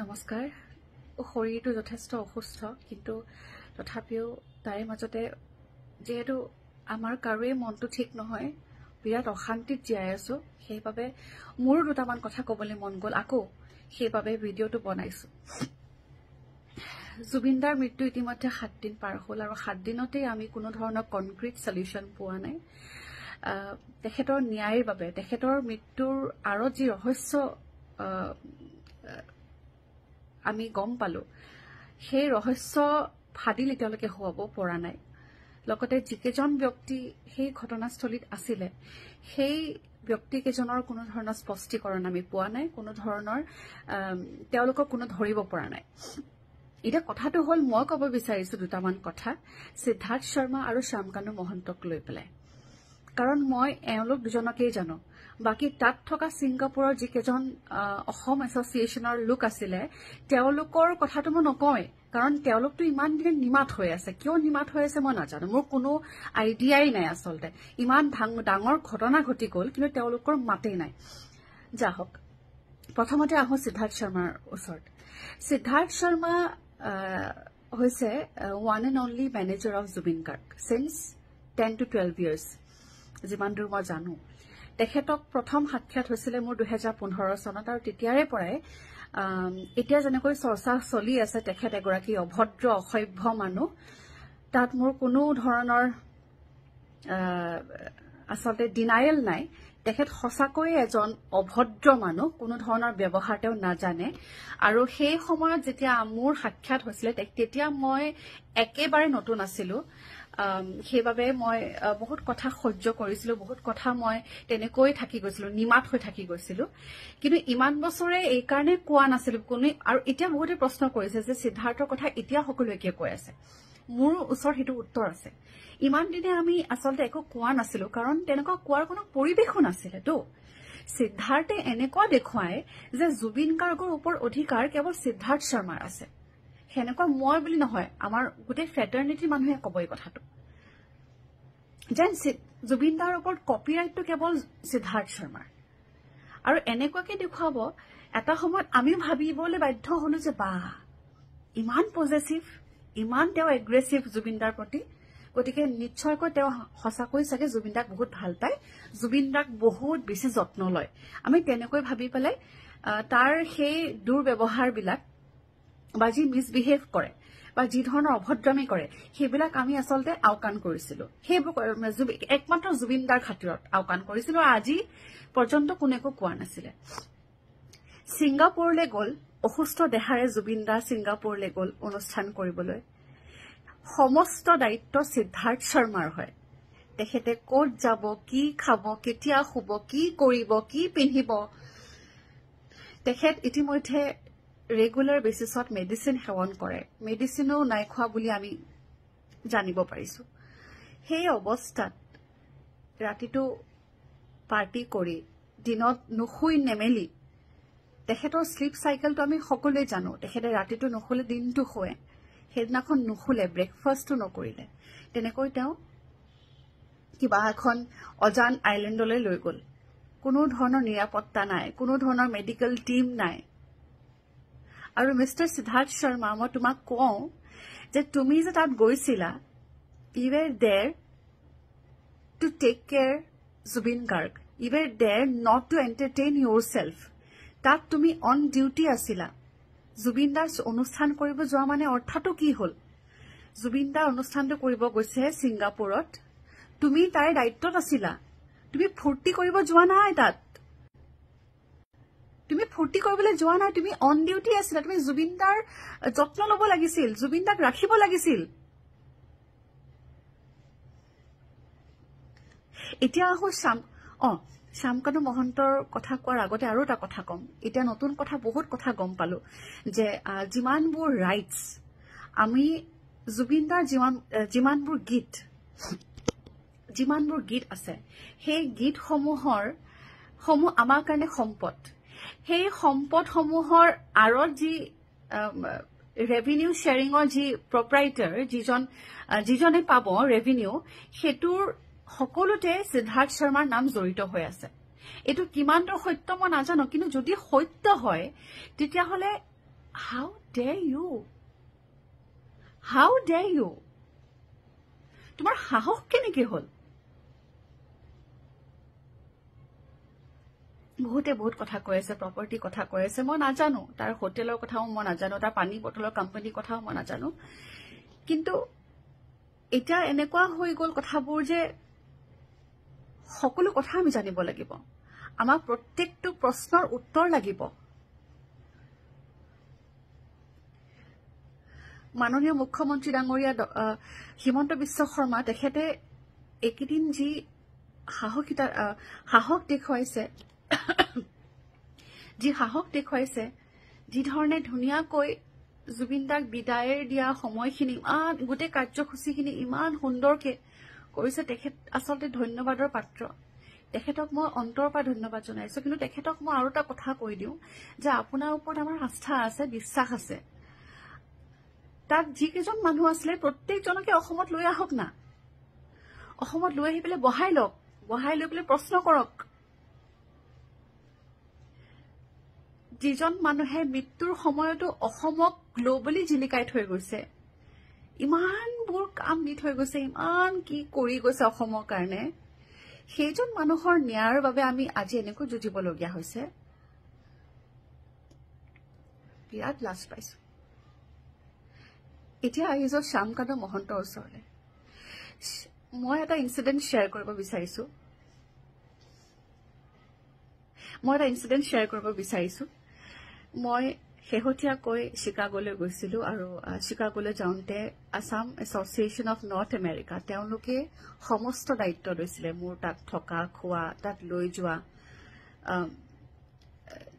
নমস্কাৰ শৰীৰটো যথেষ্ট অসুস্থ কিন্তু তথাপিও তাৰে মাজতে যেহেতু আমাৰ কাৰোৱে মনটো ঠিক নহয় বিৰাট অশান্তিত জীয়াই আছো সেইবাবে মোৰ দুটামান কথা ক'বলৈ মন গ'ল আকৌ সেইবাবে ভিডিঅ'টো বনাইছো জুবিনদাৰ মৃত্যু ইতিমধ্যে 7 দিন পাৰ হ'ল আৰু 7 দিনতেই আমি কোনো ধৰণৰ কনক্ৰিট সলিউশন পোৱা নাই তেখেতৰ ন্যায়ৰ বাবে তেখেতৰ মৃত্যুৰ আৰু যি ৰহস্য আমি গম পালো সেই ৰহস্য ফাদিল এতিয়ালৈকে হোৱাব পৰা নাই লগতে যিকেজন ব্যক্তি সেই ঘটনাস্থলীত আছিল সেই ব্যক্তিকেজনৰ কোনো ধৰণৰ স্পষ্টীকৰণ আমি পোৱা নাই কোনো ধৰণৰ তেওঁলোকক কোনো ধৰিব পৰা নাই এটা কথাটো হল মই ক'ব বিচাৰিছো দুটামান কথা সিদ্ধাৰ্থ শৰ্মা আৰু শ্যামকানু মহন্তক লৈ পেলাই কাৰণ মই এওঁলোক দুজনকেই জানো বাকি তাত থকা সিংগাপুৰৰ যিকেজন অসম এছ'চিয়েশ্যনৰ লোক আছিল তেওঁলোকৰ কথাটো মই নকয় কাৰণ তেওঁলোকটো ইমান দিন নিমাত হৈ আছে কিয় নিমাত হৈ আছে মই নাজানো মোৰ কোনো আইডিয়াই নাই আসলতে ইমান ডাঙৰ ঘটনা ঘটি গ'ল কিন্তু তেওঁলোকৰ মাতেই নাই যা হওক প্ৰথমতে আহো সিদ্ধাৰ্থ শৰ্মাৰ ওচৰত সিদ্ধাৰ্থ শৰ্মা হৈছে one and only manager of Zubeen Garg since 10 to 12 years যিমান দূৰ মই জানো তেখেতক প্ৰথম সাক্ষাৎ হৈছিল মোৰ 2015 চনত আৰু তেতিয়াৰে পৰাই এতিয়া যেনেকৈ চৰ্চা চলি আছে তেখেত এগৰাকী অভদ্ৰ অসভ্য মানুহ তাত মোৰ কোনো ধৰণৰ আসলতে ডিনায়েল নাই তেখেত সঁচাকৈ এজন অভদ্ৰ মানুহ কোনো ধৰণৰ ব্যৱহাৰ তেওঁ নাজানে আৰু সেই সময়ত যেতিয়া মোৰ সাক্ষাৎ হৈছিল তেতিয়া মই একেবাৰে নতুন আছিলো সেইবাবে মই বহুত কথা সহ্য কৰিছিলো বহুত কথা মই তেনেকৈ থাকি গৈছিলো নিমাত হৈ থাকি গৈছিলো কিন্তু ইমান বছৰে এই কাৰণে কোৱা নাছিল কোনো আৰু এতিয়া বহুতে প্ৰশ্ন কৰিছে যে সিদ্ধাৰ্থৰ কথা এতিয়া সকলোৱে কিয় কৈ আছে মোৰ ওচৰত হেতু উত্তৰ আছে ইমান দিনে আমি আসলতে একো কোৱা নাছিলো কাৰণ তেনেকুৱা কোৱাৰ কোনো পৰিবেশো নাছিল তো সিদ্ধাৰ্থে এনেকুৱা দেখুৱায় যে জুবিন গাৰ্গৰ ওপৰত অধিকাৰ কেৱল সিদ্ধাৰ্থ শৰ্মাৰ আছে হেনেকুৱা মই বুলি নহয় আমাৰ গোটেই ফ্ৰেটাৰনিটি মানুহে ক'ব এই কথাটো যেন জুবিনদাৰ ওপৰত কপিৰাইটটো কেৱল সিদ্ধাৰ্থ শৰ্মাৰ আৰু এনেকুৱাকে দেখুৱাব এটা সময়ত আমি ভাবিবলৈ বাধ্য হলো যে বা ইমান পজেচিভ ইমান তেওঁ এগ্ৰেছিভ জুবিনদাৰ প্ৰতি গতিকে নিশ্চয়কৈ তেওঁ সঁচাকৈ চাগে জুবিনদাক বহুত ভাল পায় জুবিনদাক বহুত বেছি যত্ন লয় আমি তেনেকৈ ভাবি পেলাই তাৰ সেই দুৰ্ব্যৱহাৰবিলাক বা যি মিছবিহেভ কৰে বা যি ধৰণৰ অভদ্ৰামি কৰে সেইবিলাক আমি আসলতে আওকাণ কৰিছিলো সেইবোৰ একমাত্ৰ জুবিনদাৰ খাতিৰত আওকাণ কৰিছিলো আজি পৰ্যন্ত কোনেকো কোৱা নাছিল সিংগাপুৰলৈ গ'ল অসুস্থ দেহাৰে জুবিনদা সিংগাপুৰলৈ গ'ল অনুষ্ঠান কৰিবলৈ সমস্ত দায়িত্ব সিদ্ধাৰ্থ শৰ্মাৰ হয় তেখেতে ক'ত যাব কি খাব কেতিয়া শুব কি কৰিব কি পিন্ধিব তেখেত ইতিমধ্যে ৰেগুলাৰ বেচিছত মেডিচিন সেৱন কৰে মেডিচিনো নাই খোৱা বুলি আমি জানিব পাৰিছো সেই অৱস্থাত ৰাতিটো পাৰ্টি কৰি দিনত নুশুই নেমেলি তেখেতৰ স্লিপ সাইকেলটো আমি সকলোৱে জানো তেখেতে ৰাতিটো নুশুলে দিনটো শুৱে সেইদিনাখন নুশুলে ব্ৰেকফাষ্টটো নকৰিলে তেনেকৈ তেওঁ কিবা এখন অজান আইলেণ্ডলৈ লৈ গ'ল কোনো ধৰণৰ নিৰাপত্তা নাই কোনো ধৰণৰ মেডিকেল টিম নাই আৰু মিষ্টাৰ সিদ্ধাৰ্থ শৰ্মা মই তোমাক কওঁ যে তুমি যে তাত গৈছিলা you were there to take care Zubeen Garg you were there not to entertain yourself তাত তুমি অন ডিউটি আছিলা জুবিনদাৰ অনুষ্ঠান কৰিব যোৱা মানে অৰ্থটো কি হ'ল জুবিনদাৰ অনুষ্ঠানটো কৰিব গৈছে সিংগাপুৰত তুমি তাৰে দায়িত্বত আছিলা তুমি ফূৰ্তি কৰিব যোৱা নাই তাত তুমি ফূৰ্তি কৰিবলৈ যোৱা নাই তুমি অন ডিউটি আছিলা তুমি জুবিনদাৰ যত্ন ল'ব লাগিছিল জুবিনদাক ৰাখিব লাগিছিল এতিয়া আহো শ্যামকানু মহন্তৰ কথা কোৱাৰ আগতে আৰু এটা কথা কম এতিয়া নতুন কথা বহুত কথা গম পালো যে যিমানবোৰ ৰাইটছ আমি জুবিনদাৰ যিমানবোৰ গীত আছে সেই গীতসমূহ আমাৰ কাৰণে সম্পদ সেই সম্পদসমূহৰ আঁৰত যি ৰেভিনিউ শ্বেয়াৰিঙৰ যি প্ৰপাৰাইটাৰ যিজনে পাব ৰেভিনিউ সেইটোৰ সকলোতে সিদ্ধাৰ্থ শৰ্মাৰ নাম জড়িত হৈ আছে এইটো কিমান সত্য মই নাজানো কিন্তু যদি সত্য হয় তেতিয়াহলে How dare you? How dare you? তোমাৰ সাহস কেনেকৈ হ'ল? বহুতে বহুত কথা কৈ আছে, প্ৰপাৰ্টি কথা কৈ আছে, মই নাজানো, তাৰ হোটেলৰ কথাও মই নাজানো, তাৰ পানী বটলৰ কোম্পানীৰ কথাও মই নাজানো। কিন্তু এতিয়া এনেকুৱা হৈ গ'ল কথাবোৰ যে সকলো কথা আমি জানিব লাগিব, আমাক প্ৰত্যেকটো প্ৰশ্নৰ উত্তৰ লাগিব। মাননীয় মুখ্যমন্ত্ৰী ডাঙৰীয়া হিমন্ত বিশ্ব শৰ্মা তেখেতে এইকেইদিন যি সাহস দেখুৱাইছে, যি ধৰণে ধুনীয়াকৈ জুবিন দাক বিদায় দিয়া সময়খিনি ইমান গোটেই কাৰ্যসূচীখিনি ইমান সুন্দৰকৈ কৰিছে, তেখেত আচলতে ধন্যবাদৰ পাত্ৰ। তেখেতক মই অন্তৰৰ পৰা ধন্যবাদ জনাইছো। কিন্তু তেখেতক মই আৰু এটা কথা কৈ দিওঁ যে আপোনাৰ ওপৰত আমাৰ আস্থা আছে, বিশ্বাস আছে। তাত যিকেইজন মানুহ আছিলে প্ৰত্যেকজনকে অসমত লৈ আহক না, অসমত লৈ আহি পেলাই বহাই লওক, বহাই লৈ পেলাই প্ৰশ্ন কৰক। যিজন মানুহে মৃত্যুৰ সময়তো অসমক গ্ল'বেলি জিলিকাই থৈ গৈছে, ইমানবোৰ কাম দি থৈ গৈছে, ইমান কি কৰি গৈছে অসমৰ কাৰণে, সেইজন মানুহৰ ন্যায়ৰ বাবে আমি আজি এনেকৈ যুঁজিবলগীয়া হৈছে। বিৰাট লাজ পাইছো। এতিয়া আহিছো শ্যামকান্ত মহন্তৰ ওচৰলৈ। মই এটা ইনচিডেণ্ট শ্বেয়াৰ কৰিব বিচাৰিছো। মই শেহতীয়াকৈ চিকাগোলৈ গৈছিলো, আৰু চিকাগোলৈ যাওঁতে Assam association of north America তেওঁলোকে সমস্ত দায়িত্ব লৈছিলে, মোৰ তাত থকা খোৱা, তাত লৈ যোৱা,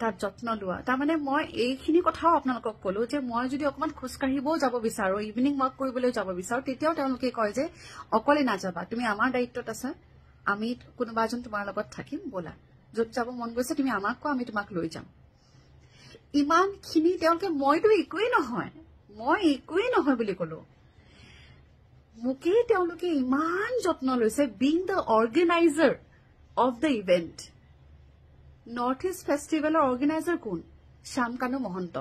তাত যত্ন লোৱা। তাৰমানে মই এইখিনি কথাও আপোনালোকক ক'লো যে মই যদি অকণমান খোজকাঢ়িবও যাব বিচাৰো, ইভিনিং ৱাক কৰিবলৈ যাব বিচাৰো, তেতিয়াও তেওঁলোকে কয় যে অকলে নাযাবা, তুমি আমাৰ দায়িত্বত আছা, আমি কোনোবা এজন তোমাৰ লগত থাকিম, ব'লা, য'ত যাব মন গৈছে তুমি আমাক কোৱা, আমি তোমাক লৈ যাম। ইমানখিনি তেওঁলোকে, মইতো একোৱেই নহয় বুলি ক'লো, মোকেই তেওঁলোকে ইমান যত্ন লৈছে। Being the organiser of the event, north east ফেষ্টিভেলৰ অৰ্গেনাইজাৰ কোন? শ্যামকান্ত মহন্ত।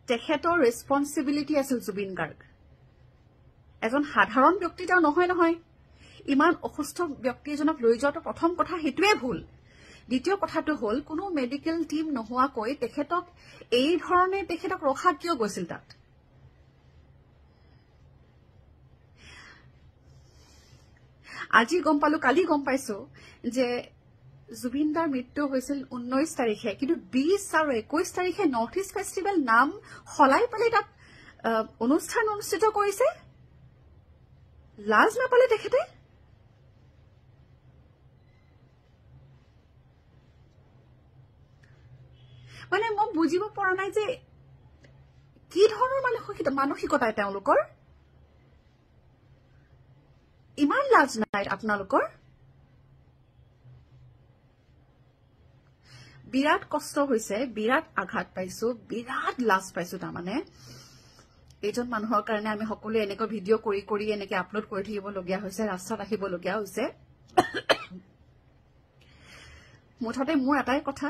তেখেতৰ ৰেছপন্সিবিলিটি আছিল জুবিন গাৰ্গ। এজন সাধাৰণ ব্যক্তি তেওঁ নহয়। ইমান অসুস্থ ব্যক্তি এজনক লৈ যোৱাটো প্ৰথম কথা সেইটোৱে ভুল। দ্বিতীয় কথাটো হ'ল কোনো মেডিকেল টিম নোহোৱাকৈ তেখেতক এই ধৰণে তেখেতক ৰখা কিয় গৈছিল তাত? আজি গম পালো, কালি গম পাইছো যে জুবিন দাৰ মৃত্যু হৈছিল 19 তাৰিখে, কিন্তু 20 আৰু 21 তাৰিখে নৰ্থ ইষ্ট ফেষ্টিভেল নাম সলাই পেলাই তাত অনুষ্ঠান অনুষ্ঠিত কৰিছে। লাজ নাপালে তেখেতে? মানে মই বুজিব পৰা নাই যে কি ধৰণৰ মানসিকতা তেওঁলোকৰ। ইমান লাজ নাই আপোনালোকৰ? বিৰাট কষ্ট হৈছে, বিৰাট আঘাত পাইছো, বিৰাট লাজ পাইছো। তাৰমানে এইজন মানুহৰ কাৰণে আমি সকলোৱে এনেকৈ ভিডিঅ' কৰি এনেকৈ আপলোড কৰি থাকিবলগীয়া হৈছে, ৰাস্তাত আহিবলগীয়া হৈছে। মুঠতে মোৰ এটাই কথা,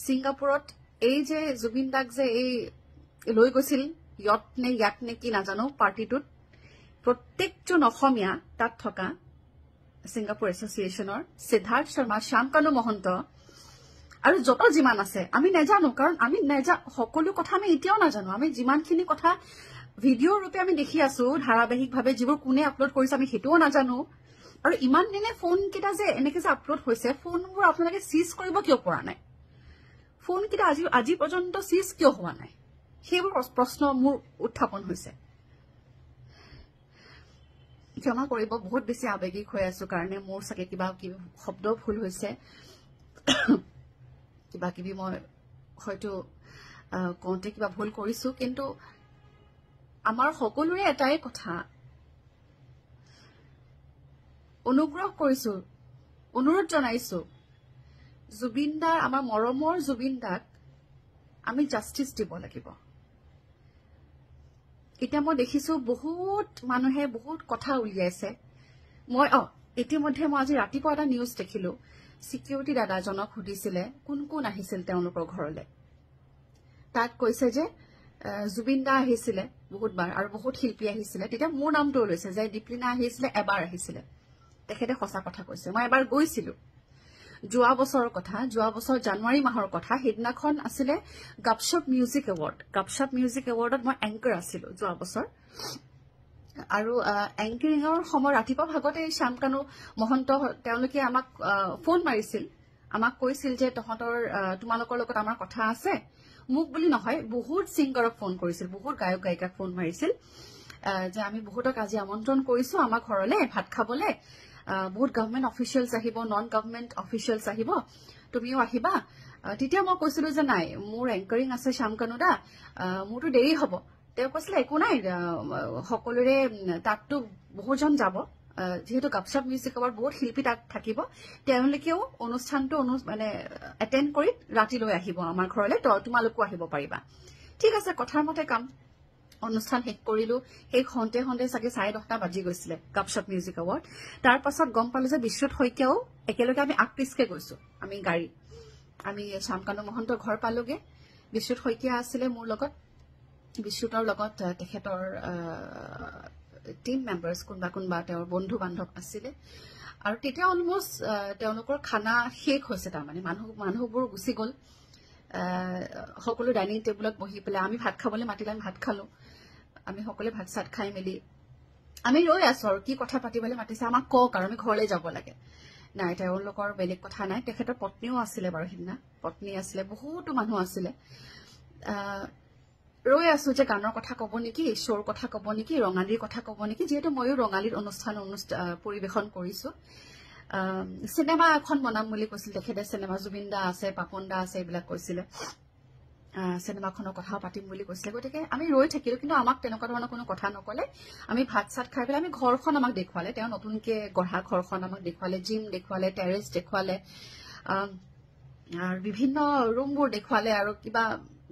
ছিংগাপুৰত এই যে জুবিন দাক যে এই লৈ গৈছিল, ইয়াত নে কি নাজানো, পাৰ্টিটোত প্ৰত্যেকজন অসমীয়া তাত থকা ছিংগাপুৰ এছ'চিয়েশ্যনৰ সিদ্ধাৰ্থ শৰ্মা, শ্যামকান্ত মহন্ত আৰু যত যিমান আছে আমি নাজানো, কাৰণ আমি সকলো কথা আমি এতিয়াও নাজানো। আমি যিমানখিনি কথা ভিডিঅ' ৰূপে আমি দেখি আছো ধাৰাবাহিকভাৱে, যিবোৰ কোনে আপলোড কৰিছে আমি সেইটোও নাজানো। আৰু ইমান দিনে ফোনকেইটা যে এনেকে যে আপলোড হৈছে, ফোনবোৰ আপোনালোকে চিজ কৰিব কিয় পৰা নাই? ফোনকেইটা আজি পৰ্যন্ত চিজ কিয় হোৱা নাই? সেইবোৰ প্ৰশ্ন মোৰ উত্থাপন হৈছে। ক্ষমা কৰিব, বহুত বেছি আৱেগিক হৈ আছো কাৰণে মোৰ চাগে কিবা কিবি শব্দ ভুল হৈছে, কিবা কিবি মই হয়তো কওঁতে কিবা ভুল কৰিছো। কিন্তু আমাৰ সকলোৰে এটাই কথা, অনুগ্ৰহ কৰিছো, অনুৰোধ জনাইছো, জুবিন দাৰ, আমাৰ মৰমৰ জুবিন দাক আমি জাষ্টিচ দিব লাগিব। এতিয়া মই দেখিছো বহুত মানুহে বহুত কথা উলিয়াইছে। ইতিমধ্যে মই আজি ৰাতিপুৱা এটা নিউজ দেখিলো, সিকিউৰিটি দাদাজনক সুধিছিলে কোন কোন আহিছিল তেওঁলোকৰ ঘৰলৈ তাত কৈছে যে জুবিন দা আহিছিলে বহুতবাৰ আৰু বহুত শিল্পী আহিছিলে তেতিয়া মোৰ নামটো লৈছে যে দীপলিনা আহিছিলে এবাৰ আহিছিলে তেখেতে সঁচা কথা কৈছে মই এবাৰ গৈছিলো যোৱা বছৰৰ কথা যোৱা বছৰ জানুৱাৰী মাহৰ কথা হেদিনাখন আছিলে গাপশপ মিউজিক এৱাৰ্ডত মই এংকাৰ আছিলো যোৱা বছৰ আৰু এংকাৰিঙৰ সময় ৰাতিপুৱা ভাগতে শ্যামকানু মহন্ত তেওঁলোকে আমাক ফোন মাৰিছিল আমাক কৈছিল যে তোমালোকৰ লগত আমাৰ কথা আছে মোক বুলি নহয় বহুত সিংগাৰক ফোন কৰিছিল বহুত গায়ক গায়িকাক ফোন মাৰিছিল যে আমি বহুতক আজি আমন্ত্ৰণ কৰিছো আমাৰ ঘৰলৈ ভাত খাবলৈ বহুত গভৰ্ণমেণ্ট অফিচিয়েলছ আহিব নন গভৰ্ণমেণ্ট অফিচিয়েলছ আহিব তুমিও আহিবা তেতিয়া মই কৈছিলো যে নাই মোৰ এংকাৰিং আছে শ্যামকানু দা মোৰতো দেৰি হ'ব তেওঁ কৈছিলে একো নাই সকলোৰে তাততো বহুজন যাব যেহেতু গাপশপ মিউজিক এৱাৰ্ড বহুত শিল্পী তাত থাকিব তেওঁলোকেও অনুষ্ঠানটো মানে এটেণ্ড কৰি ৰাতিলৈ আহিব আমাৰ ঘৰলৈ তোমালোকো আহিব পাৰিবা ঠিক আছে কথাৰ মতে কাম অনুষ্ঠান শেষ কৰিলো সেই খন্তে চাগে 10:30 বাজি গৈছিলে গাপশপ মিউজিক এৱাৰ্ড তাৰ পাছত গম পালো যে বিশ্বত শইকীয়াও একেলগে আমি আগপিছকে গৈছো আমি শ্যামকানু মহন্তৰ ঘৰ পালোগে বিশ্বত শইকীয়া আছিলে মোৰ লগত বিশ্বতৰ লগত তেখেতৰ টিম মেম্বাৰ্স কোনবা তেওঁৰ বন্ধু বান্ধৱ আছিলে আৰু তেতিয়া অলমোষ্ট তেওঁলোকৰ খানা শেষ হৈছে তাৰমানে মানুহবোৰ গুচি গ'ল সকলো ডাইনিং টেবুলত বহি পেলাই আমি ভাত খাবলৈ মাতিলে আমি ভাত খালো আমি সকলোৱে ভাত চাত খাই মেলি আমি ৰৈ আছো আৰু কি কথা পাতিবলৈ মাতিছে আমাক কওক আৰু আমি ঘৰলৈ যাব লাগে নাই তেওঁলোকৰ বেলেগ কথা নাই তেখেতৰ পত্নীও আছিলে বাৰু সিদিনা পত্নী আছিলে বহুতো মানুহ আছিলে ৰৈ আছো যে গানৰ কথা কব নেকি শ্ব'ৰ কথা কব নেকি ৰঙালীৰ কথা কব নেকি যিহেতু ময়ো ৰঙালীৰ অনুষ্ঠান পৰিবেশন কৰিছো সিনেমা এখন বনাম বুলি কৈছিল তেখেতে সিনেমা জুবিন দা আছে পাপন দা আছে এইবিলাক কৈছিলে সিনেমাখনৰ কথাও পাতিম বুলি কৈছিলে গতিকে আমি ৰৈ থাকিলো কিন্তু আমাক তেনেকুৱা ধৰণৰ কোনো কথা নকলে আমি ভাত চাত খাই পেলাই আমি ঘৰখন আমাক দেখুৱালে তেওঁ নতুনকে গঢ়া ঘৰখন আমাক দেখুৱালে জিম দেখুৱালে টেৰেছ দেখুৱালে আৰু বিভিন্ন ৰুমবোৰ দেখুৱালে আৰু কিবা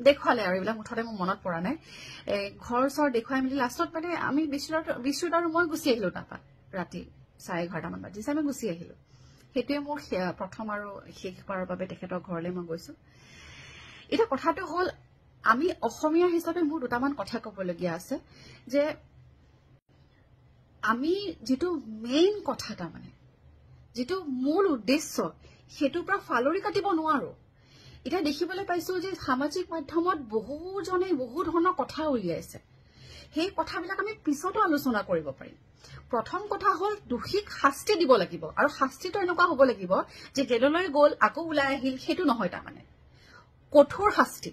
দেখুৱালে আৰু এইবিলাক মুঠতে মোৰ মনত পৰা নাই ঘৰ চৰ দেখুৱাই মেলি লাষ্টত মানে আমি বিশ্বত আৰু মই গুচি আহিলো তাৰপৰা ৰাতি 11:30 মান বাজিছে আমি গুচি আহিলো সেইটোৱে মোৰ প্ৰথম আৰু শেষবাৰৰ বাবে তেখেতৰ ঘৰলৈ মই গৈছো এটা কথাটো হল আমি অসমীয়া হিচাপে মোৰ দুটামান কথা ক'বলগীয়া আছে যে আমি যেটো মেইন কথা তাৰমানে যেটো মূল উদ্দেশ্য হেতুৰ পৰা ফালৰি কাটিব নোৱাৰো এটা দেখিবলৈ পাইছো যে সামাজিক মাধ্যমত বহুজনে বহু ধৰণৰ কথা উলিয়াইছে সেই কথাবিলাক আমি পিছতো আলোচনা কৰিব পাৰিম প্ৰথম কথা হল দোষীক শাস্তি দিব লাগিব আৰু শাস্তিটো এনেকুৱা হ'ব লাগিব যে জেললৈ গ'ল আকৌ ওলাই আহিল হেতু নহয় তাৰমানে কঠোৰ শাস্তি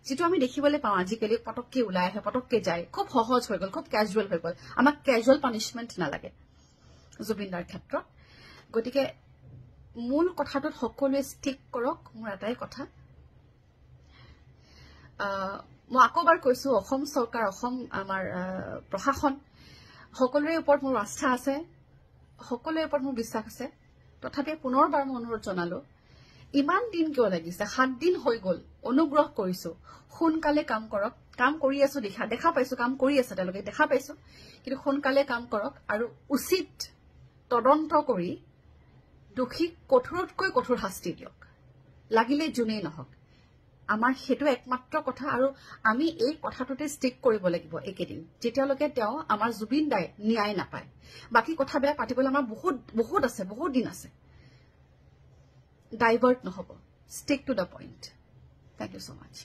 যেটো আমি দেখিবলৈ পাওঁ আজিকালি পটককে ওলাই আহে পটককে যায় খুব সহজ হৈ গ'ল খুব ক্যাজুয়াল হৈ গ'ল আমাক ক্যাজুয়াল পানিশমেন্ট নালাগে জুবিনদাৰ ক্ষেত্ৰত গতিকে মূল কথাটোত সকলোৱে ষ্টিক কৰক মোৰ এটাই কথা মই আকৌবাৰ কৈছো অসম চৰকাৰ অসম আমাৰ প্ৰশাসন সকলোৰে ওপৰত মোৰ আস্থা আছে সকলোৰে ওপৰত মোৰ বিশ্বাস আছে তথাপি পুনৰবাৰ মই অনুৰোধ জনালো ইমান দিন কিয় লাগিছে 7 দিন হৈ গ'ল অনুগ্ৰহ কৰিছো সোনকালে কাম কৰক কাম কৰি আছো দেখা পাইছো কাম কৰি আছে তেওঁলোকে দেখা পাইছো কিন্তু সোনকালে কাম কৰক আৰু উচিত তদন্ত কৰি দোষীক কঠোৰতকৈ কঠোৰ শাস্তি দিয়ক লাগিলে জুনেই নহওক আমাৰ হেতু একমাত্ৰ কথা আৰু আমি এই কথাটোতে ষ্টিক কৰিব লাগিব একেদিন যেতিয়ালৈকে তেওঁ আমাৰ জুবিন দাই ন্যায় নাপায় বাকি কথাবিলাক পাতিবলৈ আমাৰ বহুত আছে বহুত দিন আছে ডাইভাৰ্ট নহব stick to the point thank you so mass